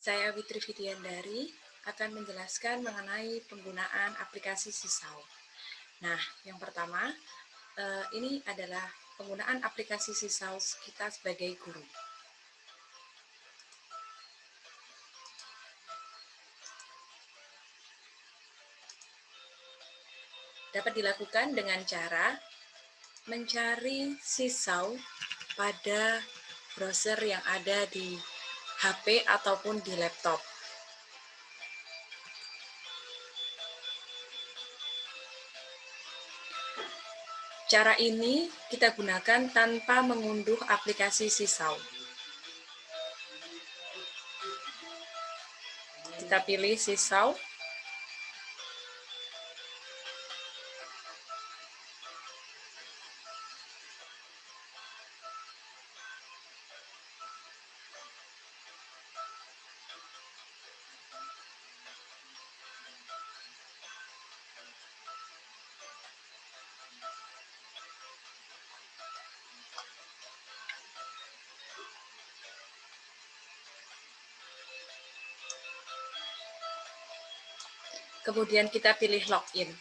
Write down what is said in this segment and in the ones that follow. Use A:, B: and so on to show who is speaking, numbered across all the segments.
A: Saya Witri Vidyandari akan menjelaskan mengenai penggunaan aplikasi Sisau. Nah, yang pertama, ini adalah penggunaan aplikasi Sisau kita sebagai guru. Dapat dilakukan dengan cara mencari Sisau pada browser yang ada di HP ataupun di laptop. Cara ini kita gunakan tanpa mengunduh aplikasi Sisau. Kita pilih Sisau. Kemudian kita pilih login.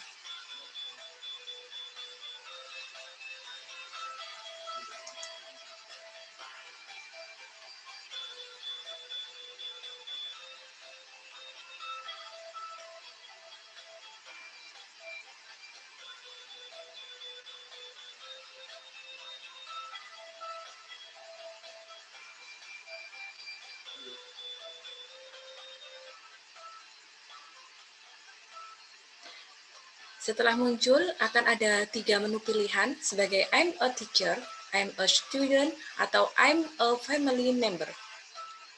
A: Setelah muncul, akan ada 3 menu pilihan sebagai I'm a teacher, I'm a student, atau I'm a family member.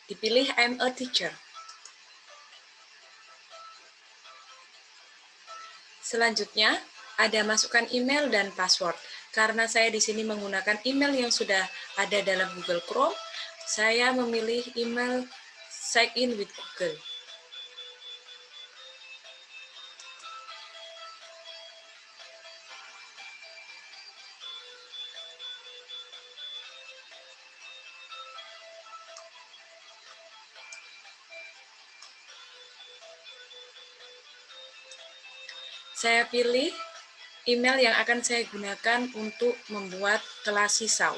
A: Dipilih I'm a teacher. Selanjutnya, ada masukkan email dan password. Karena saya di sini menggunakan email yang sudah ada dalam Google Chrome, saya memilih email sign in with Google. Saya pilih email yang akan saya gunakan untuk membuat kelas Sisau.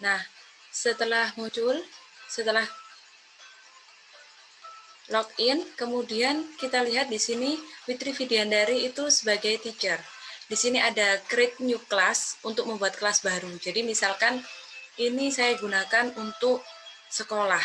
A: Nah, setelah muncul, setelah login, kemudian kita lihat di sini Witri Vidyandari itu sebagai teacher. Di sini ada create new class untuk membuat kelas baru. Jadi misalkan ini saya gunakan untuk sekolah.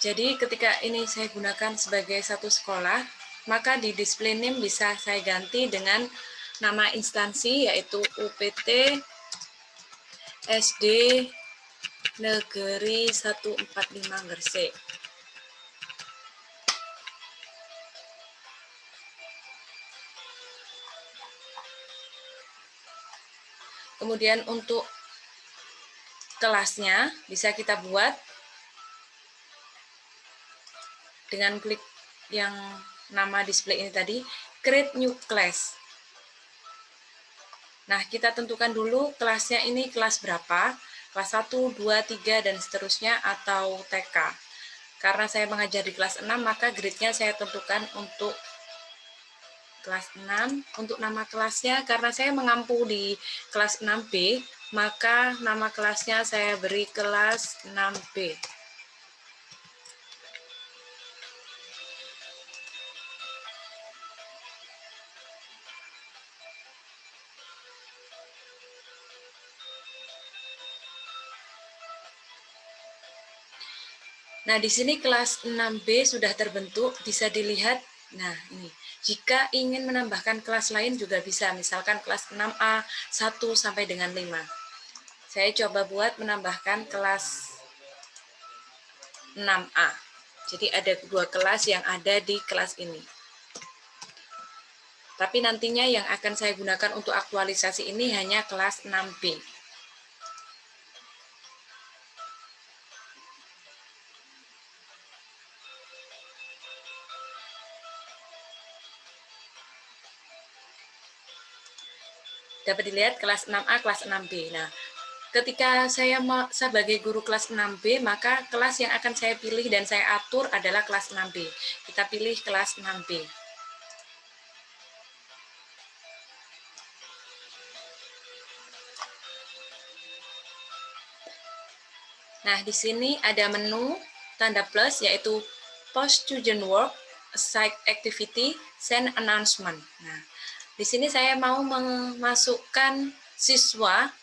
A: Jadi ketika ini saya gunakan sebagai satu sekolah, maka di display name bisa saya ganti dengan nama instansi yaitu UPT SD Negeri 145 Gresik. Kemudian untuk kelasnya bisa kita buat dengan klik yang nama display ini tadi, create new class. Nah, kita tentukan dulu kelasnya ini kelas berapa, kelas 1, 2, 3, dan seterusnya, atau TK. Karena saya mengajar di kelas 6, maka grade-nya saya tentukan untuk kelas 6. Untuk nama kelasnya, karena saya mengampu di kelas 6B, maka nama kelasnya saya beri kelas 6B. Nah, di sini kelas 6B sudah terbentuk, bisa dilihat. Nah, ini. Jika ingin menambahkan kelas lain juga bisa, misalkan kelas 6A 1 sampai dengan 5. Saya coba buat menambahkan kelas 6A. Jadi ada 2 kelas yang ada di kelas ini. Tapi nantinya yang akan saya gunakan untuk aktualisasi ini hanya kelas 6B. Dapat dilihat kelas 6A, kelas 6B. Nah, ketika saya sebagai guru kelas 6B, maka kelas yang akan saya pilih dan saya atur adalah kelas 6B. Kita pilih kelas 6B. Nah, di sini ada menu tanda plus, yaitu Post Student Work, Site Activity, Send Announcement. Nah, di sini saya mau memasukkan siswa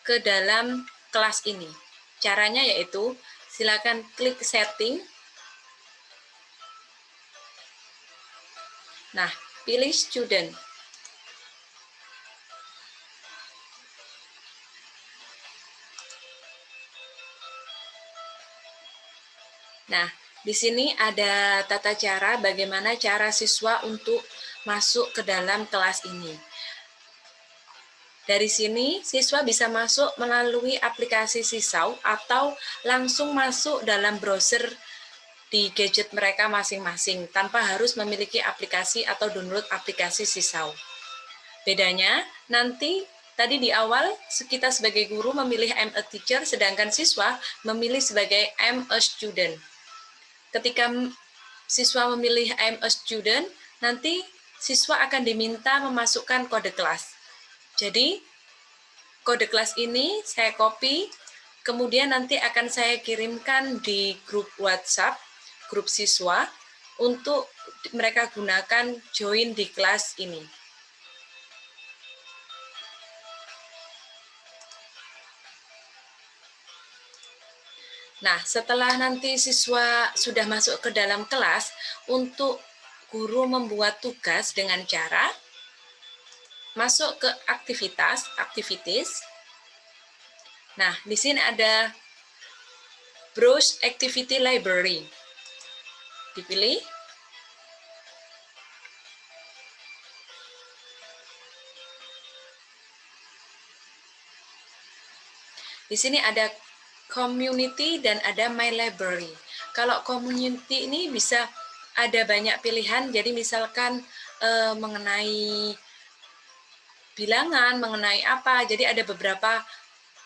A: ke dalam kelas ini. Caranya yaitu silakan klik setting. Nah, pilih student. Nah, di sini ada tata cara bagaimana cara siswa untuk masuk ke dalam kelas ini. Dari sini, siswa bisa masuk melalui aplikasi Sisau atau langsung masuk dalam browser di gadget mereka masing-masing tanpa harus memiliki aplikasi atau download aplikasi Sisau. Bedanya, nanti tadi di awal kita sebagai guru memilih I'm a teacher, sedangkan siswa memilih sebagai I'm a student. Ketika siswa memilih I'm a student, nanti siswa akan diminta memasukkan kode kelas. Jadi, kode kelas ini saya copy, kemudian nanti akan saya kirimkan di grup WhatsApp, grup siswa, untuk mereka gunakan join di kelas ini. Nah, setelah nanti siswa sudah masuk ke dalam kelas, untuk guru membuat tugas dengan cara masuk ke activities. Nah, di sini ada Browse Activity Library. Dipilih. Di sini ada Community dan ada My Library. Kalau Community ini bisa ada banyak pilihan, jadi misalkan mengenai bilangan, mengenai apa, jadi ada beberapa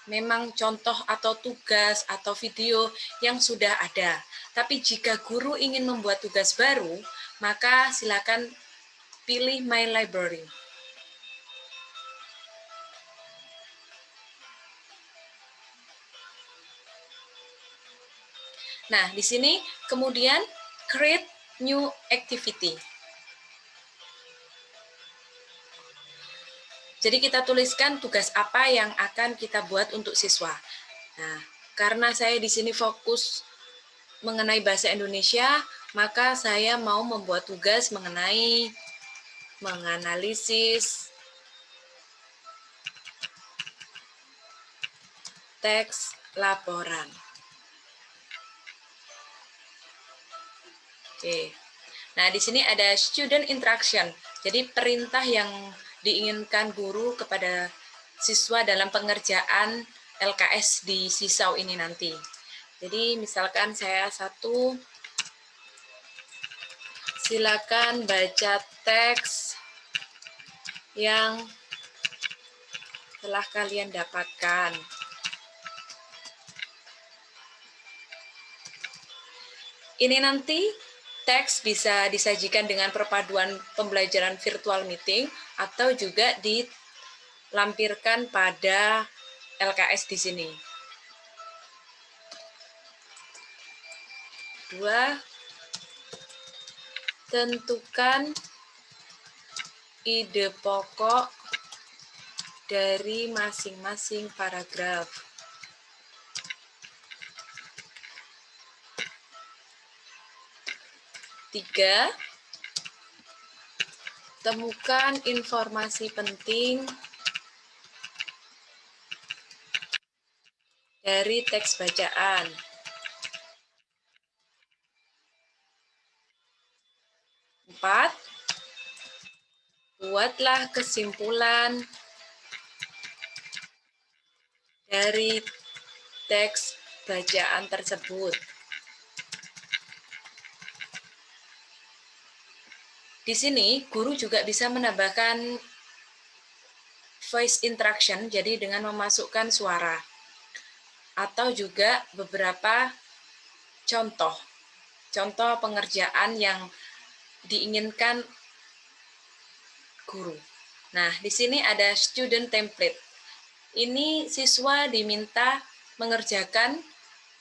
A: memang contoh atau tugas atau video yang sudah ada. Tapi jika guru ingin membuat tugas baru, maka silakan pilih My Library. Nah, di sini kemudian create new activity. Jadi kita tuliskan tugas apa yang akan kita buat untuk siswa. Nah, karena saya di sini fokus mengenai bahasa Indonesia, maka saya mau membuat tugas mengenai menganalisis teks laporan. Oke. Nah, di sini ada student interaction. Jadi perintah yang diinginkan guru kepada siswa dalam pengerjaan LKS di Sisau ini nanti. Jadi misalkan saya satu, silakan baca teks yang telah kalian dapatkan. Ini nanti teks bisa disajikan dengan perpaduan pembelajaran virtual meeting atau juga dilampirkan pada LKS di sini. 2. Tentukan ide pokok dari masing-masing paragraf. 3. Temukan informasi penting dari teks bacaan. 4. Buatlah kesimpulan dari teks bacaan tersebut. Di sini, guru juga bisa menambahkan voice interaction, jadi dengan memasukkan suara, atau juga beberapa contoh pengerjaan yang diinginkan guru. Nah, di sini ada student template. Ini siswa diminta mengerjakan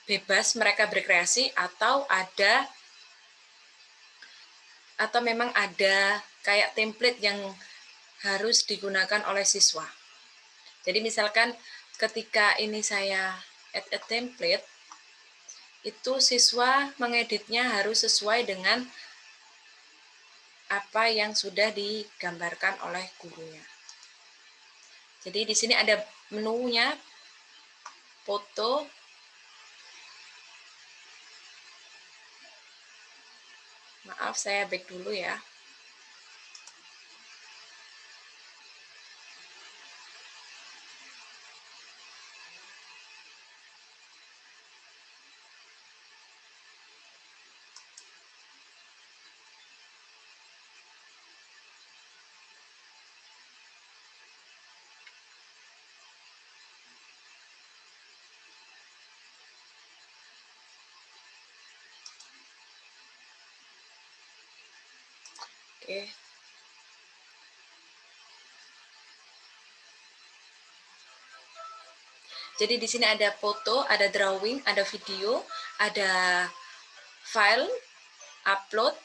A: bebas mereka berkreasi atau memang ada kayak template yang harus digunakan oleh siswa. Jadi misalkan ketika ini saya add a template, itu siswa mengeditnya harus sesuai dengan apa yang sudah digambarkan oleh gurunya. Jadi di sini ada menunya, foto, maaf saya back dulu ya. Oke. Jadi di sini ada foto, ada drawing, ada video, ada file, upload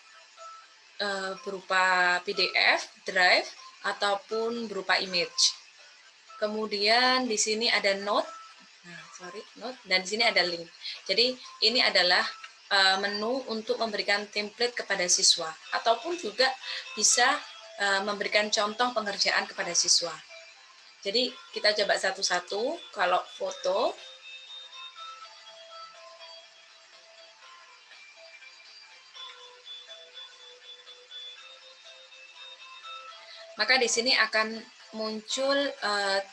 A: berupa PDF, drive, ataupun berupa image. Kemudian di sini ada note, note, dan di sini ada link. Jadi ini adalah menu untuk memberikan template kepada siswa, ataupun juga bisa memberikan contoh pengerjaan kepada siswa. Jadi kita coba satu-satu. Kalau foto, maka di sini akan muncul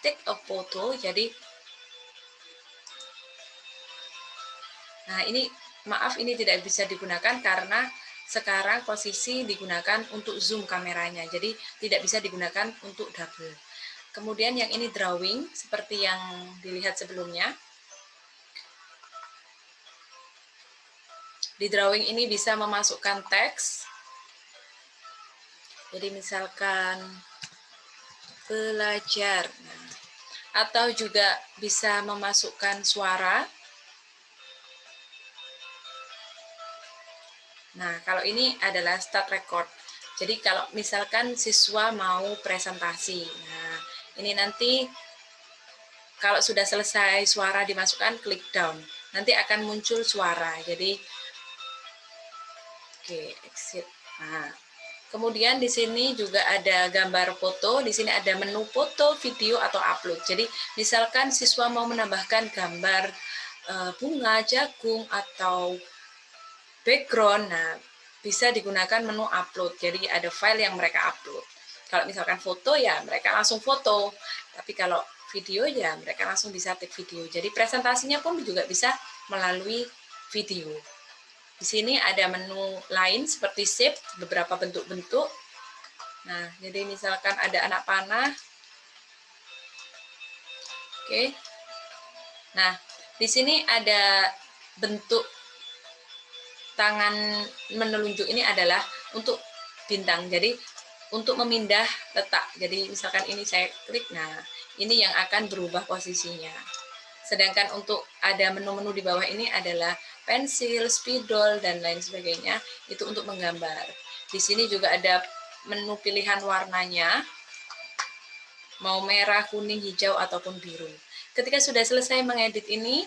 A: take a photo. Jadi, nah ini maaf ini tidak bisa digunakan karena sekarang posisi digunakan untuk zoom kameranya. Jadi tidak bisa digunakan untuk double. Kemudian yang ini drawing seperti yang dilihat sebelumnya. Di drawing ini bisa memasukkan teks. Jadi misalkan belajar. Atau juga bisa memasukkan suara. Nah, kalau ini adalah start record. Jadi kalau misalkan siswa mau presentasi. Nah, ini nanti kalau sudah selesai suara dimasukkan, klik down. Nanti akan muncul suara. Jadi oke, exit. Nah, kemudian di sini juga ada gambar foto, di sini ada menu foto, video, atau upload. Jadi misalkan siswa mau menambahkan gambar bunga, jagung, atau background, nah bisa digunakan menu upload. Jadi ada file yang mereka upload. Kalau misalkan foto ya mereka langsung foto, tapi kalau video ya mereka langsung bisa take video. Jadi presentasinya pun juga bisa melalui video. Di sini ada menu lain seperti shape, beberapa bentuk-bentuk. Nah, jadi misalkan ada anak panah. Oke. Nah, di sini ada bentuk tangan menelunjuk ini adalah untuk bintang. Jadi untuk memindah letak. Jadi misalkan ini saya klik, nah ini yang akan berubah posisinya. Sedangkan untuk ada menu-menu di bawah ini adalah pensil, spidol, dan lain sebagainya. Itu untuk menggambar. Di sini juga ada menu pilihan warnanya, mau merah, kuning, hijau, ataupun biru. Ketika sudah selesai mengedit ini,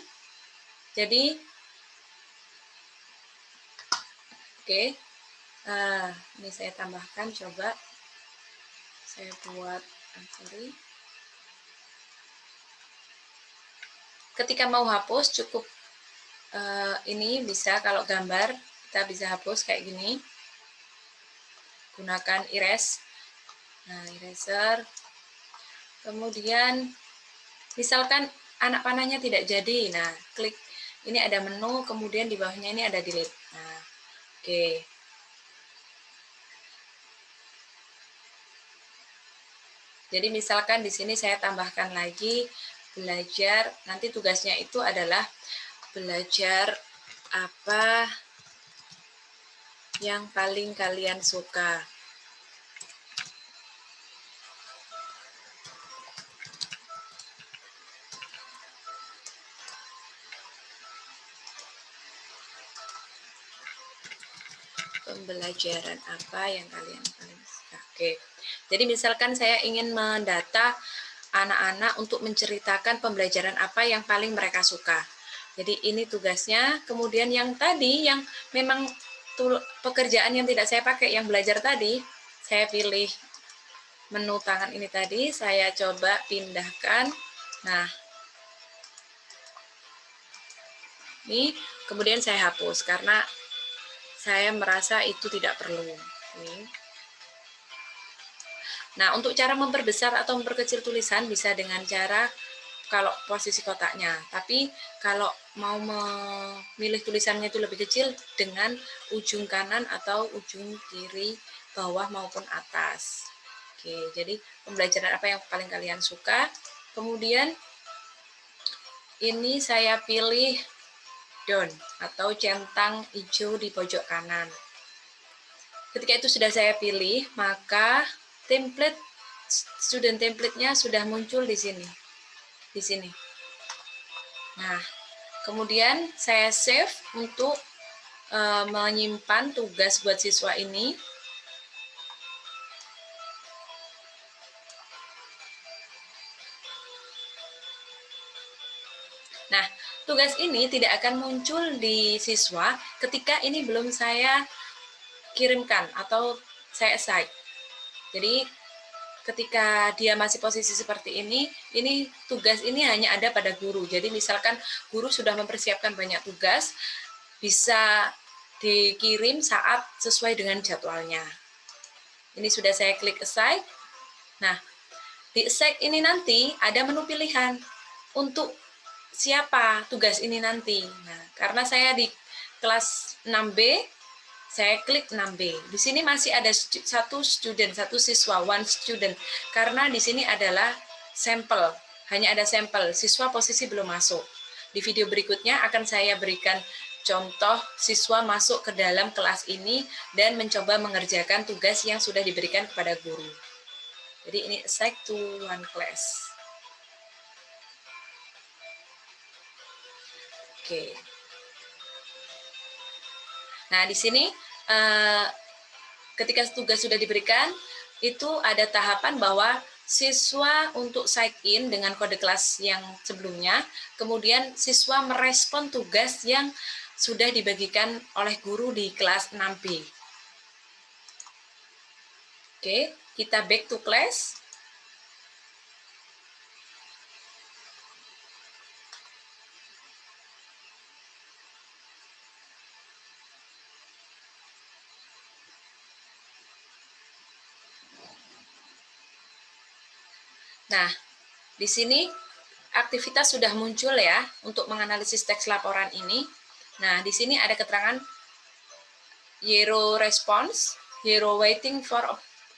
A: jadi oke, ini saya tambahkan, coba saya buat, sorry. Ketika mau hapus cukup ini bisa, kalau gambar kita bisa hapus kayak gini, gunakan erase. Nah, eraser. Kemudian misalkan anak panahnya tidak jadi, nah klik ini ada menu, kemudian di bawahnya ini ada delete. Nah, oke. Jadi misalkan di sini saya tambahkan lagi belajar, nanti tugasnya itu adalah belajar apa yang paling kalian suka. Pembelajaran apa yang kalian paling suka. Oke. Jadi misalkan saya ingin mendata anak-anak untuk menceritakan pembelajaran apa yang paling mereka suka. Jadi ini tugasnya. Kemudian yang tadi yang memang pekerjaan yang tidak saya pakai, yang belajar tadi, saya pilih menu tangan ini tadi, saya coba pindahkan. Nah, ini kemudian saya hapus karena saya merasa itu tidak perlu. Ini. Nah, untuk cara memperbesar atau memperkecil tulisan bisa dengan cara kalau posisi kotaknya. Tapi kalau mau memilih tulisannya itu lebih kecil dengan ujung kanan atau ujung kiri, bawah maupun atas. Oke, jadi pembelajaran apa yang paling kalian suka. Kemudian ini saya pilih down atau centang hijau di pojok kanan. Ketika itu sudah saya pilih, maka template student template-nya sudah muncul di sini. Di sini. Nah, kemudian saya save untuk menyimpan tugas buat siswa ini. Nah, tugas ini tidak akan muncul di siswa ketika ini belum saya kirimkan atau saya assign. Jadi ketika dia masih posisi seperti ini tugas ini hanya ada pada guru. Jadi misalkan guru sudah mempersiapkan banyak tugas, bisa dikirim saat sesuai dengan jadwalnya. Ini sudah saya klik assign. Nah, di assign ini nanti ada menu pilihan untuk siapa tugas ini nanti. Nah, karena saya di kelas 6B, saya klik 6B. Di sini masih ada satu siswa, one student. Karena di sini adalah sampel, hanya ada sampel, siswa posisi belum masuk. Di video berikutnya akan saya berikan contoh siswa masuk ke dalam kelas ini dan mencoba mengerjakan tugas yang sudah diberikan kepada guru. Jadi ini assign to one class. Oke. Nah, di sini ketika tugas sudah diberikan, itu ada tahapan bahwa siswa untuk sign in dengan kode kelas yang sebelumnya, kemudian siswa merespon tugas yang sudah dibagikan oleh guru di kelas 6B. Oke, kita back to class. Nah, di sini aktivitas sudah muncul ya untuk menganalisis teks laporan ini. Nah, di sini ada keterangan zero response, zero waiting for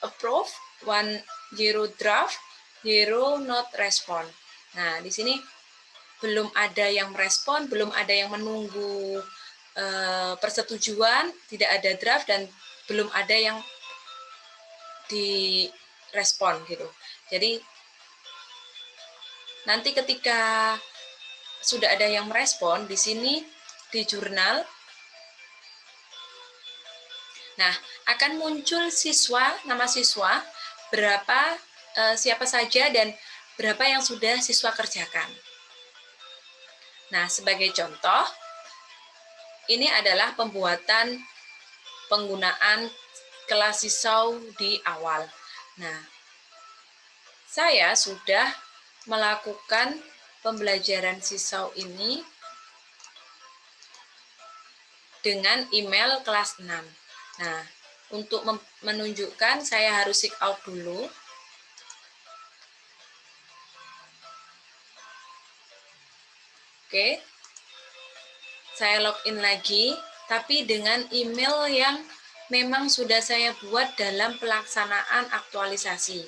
A: approve, 1 zero draft, zero not respond. Nah, di sini belum ada yang merespon, belum ada yang menunggu persetujuan, tidak ada draft, dan belum ada yang direspon gitu. Jadi nanti ketika sudah ada yang merespon di sini di jurnal, nah akan muncul siswa, nama siswa, berapa, siapa saja, dan berapa yang sudah siswa kerjakan. Nah, sebagai contoh, ini adalah pembuatan penggunaan kelas sisau di awal. Nah, saya sudah melakukan pembelajaran sisau ini dengan email kelas 6. Nah, untuk menunjukkan saya harus sign out dulu. Oke, saya login lagi, tapi dengan email yang memang sudah saya buat dalam pelaksanaan aktualisasi.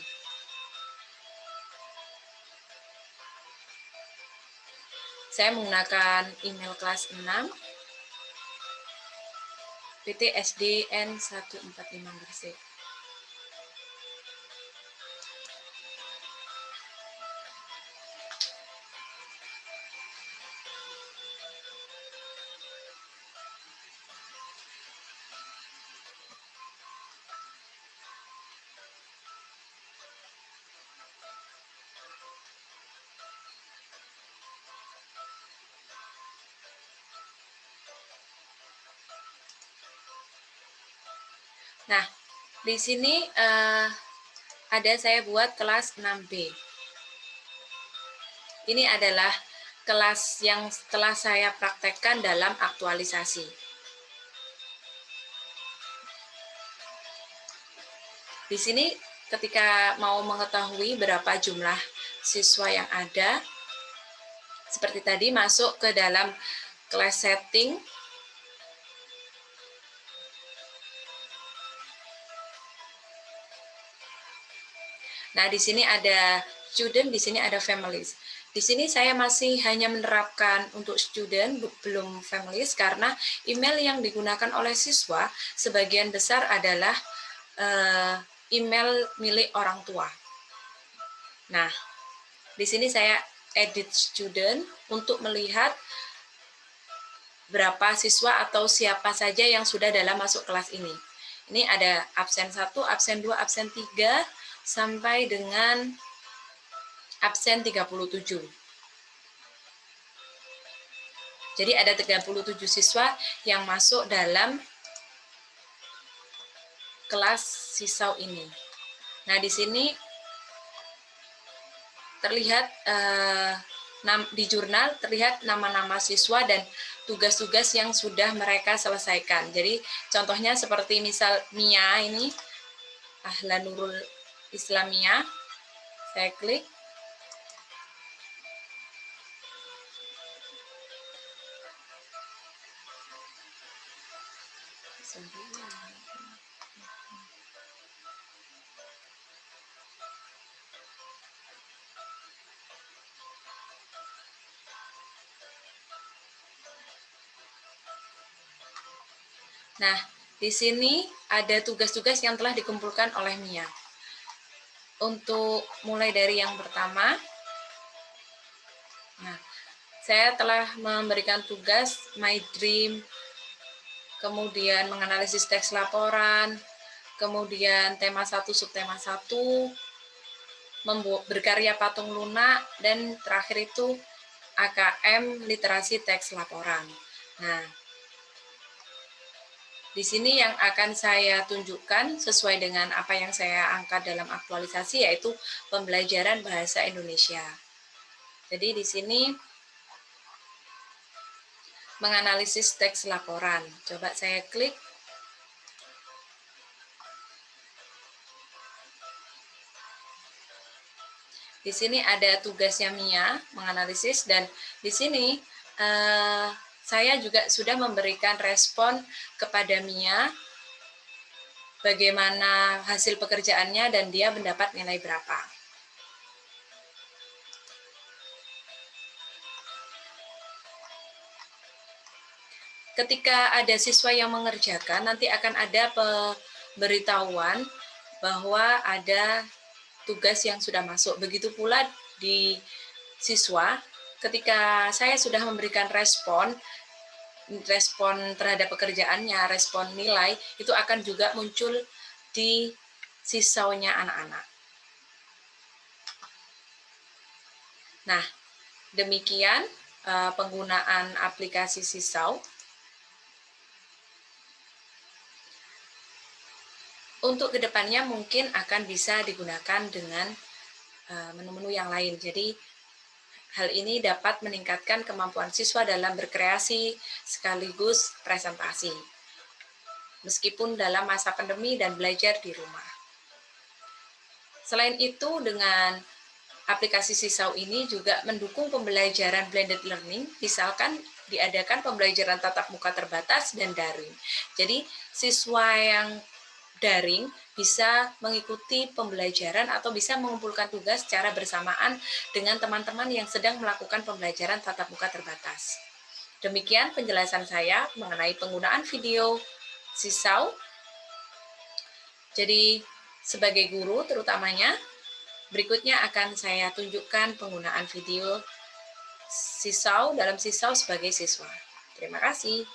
A: Saya menggunakan email kelas 6, PTSDN 145 Gresik. Nah, di sini ada saya buat kelas 6B. Ini adalah kelas yang setelah saya praktekkan dalam aktualisasi. Di sini ketika mau mengetahui berapa jumlah siswa yang ada, seperti tadi masuk ke dalam class setting. Nah, di sini ada student, di sini ada families. Di sini saya masih hanya menerapkan untuk student, belum families, karena email yang digunakan oleh siswa sebagian besar adalah email milik orang tua. Nah, di sini saya edit student untuk melihat berapa siswa atau siapa saja yang sudah dalam masuk kelas ini. Ini ada absen 1, absen 2, absen 3, sampai dengan absen 37. Jadi ada 37 siswa yang masuk dalam kelas sisau ini. Nah, di sini terlihat di jurnal terlihat nama-nama siswa dan tugas-tugas yang sudah mereka selesaikan. Jadi contohnya seperti misal Mia ini, Ahlanurul Islamiyah, saya klik. Nah, di sini ada tugas-tugas yang telah dikumpulkan oleh Mia. Untuk mulai dari yang pertama, nah, saya telah memberikan tugas My Dream, kemudian menganalisis teks laporan, kemudian tema 1, subtema 1, berkarya patung lunak, dan terakhir itu AKM literasi teks laporan. Nah, di sini yang akan saya tunjukkan sesuai dengan apa yang saya angkat dalam aktualisasi, yaitu pembelajaran bahasa Indonesia. Jadi di sini menganalisis teks laporan. Coba saya klik. Di sini ada tugasnya Mia menganalisis, dan di sini saya juga sudah memberikan respon kepada Mia bagaimana hasil pekerjaannya dan dia mendapat nilai berapa. ketika ada siswa yang mengerjakan, nanti akan ada pemberitahuan bahwa ada tugas yang sudah masuk. Begitu pula di siswa, ketika saya sudah memberikan respon terhadap pekerjaannya, respon nilai, itu akan juga muncul di sisaunya anak-anak. Nah, demikian penggunaan aplikasi sisau. Untuk kedepannya mungkin akan bisa digunakan dengan menu-menu yang lain. Jadi hal ini dapat meningkatkan kemampuan siswa dalam berkreasi sekaligus presentasi, meskipun dalam masa pandemi dan belajar di rumah. Selain itu, dengan aplikasi sisau ini juga mendukung pembelajaran blended learning, misalkan diadakan pembelajaran tatap muka terbatas dan daring. Jadi siswa yang daring bisa mengikuti pembelajaran atau bisa mengumpulkan tugas secara bersamaan dengan teman-teman yang sedang melakukan pembelajaran tatap muka terbatas. Demikian penjelasan saya mengenai penggunaan video sisau. Jadi sebagai guru terutamanya, berikutnya akan saya tunjukkan penggunaan video sisau dalam sisau sebagai siswa. Terima kasih.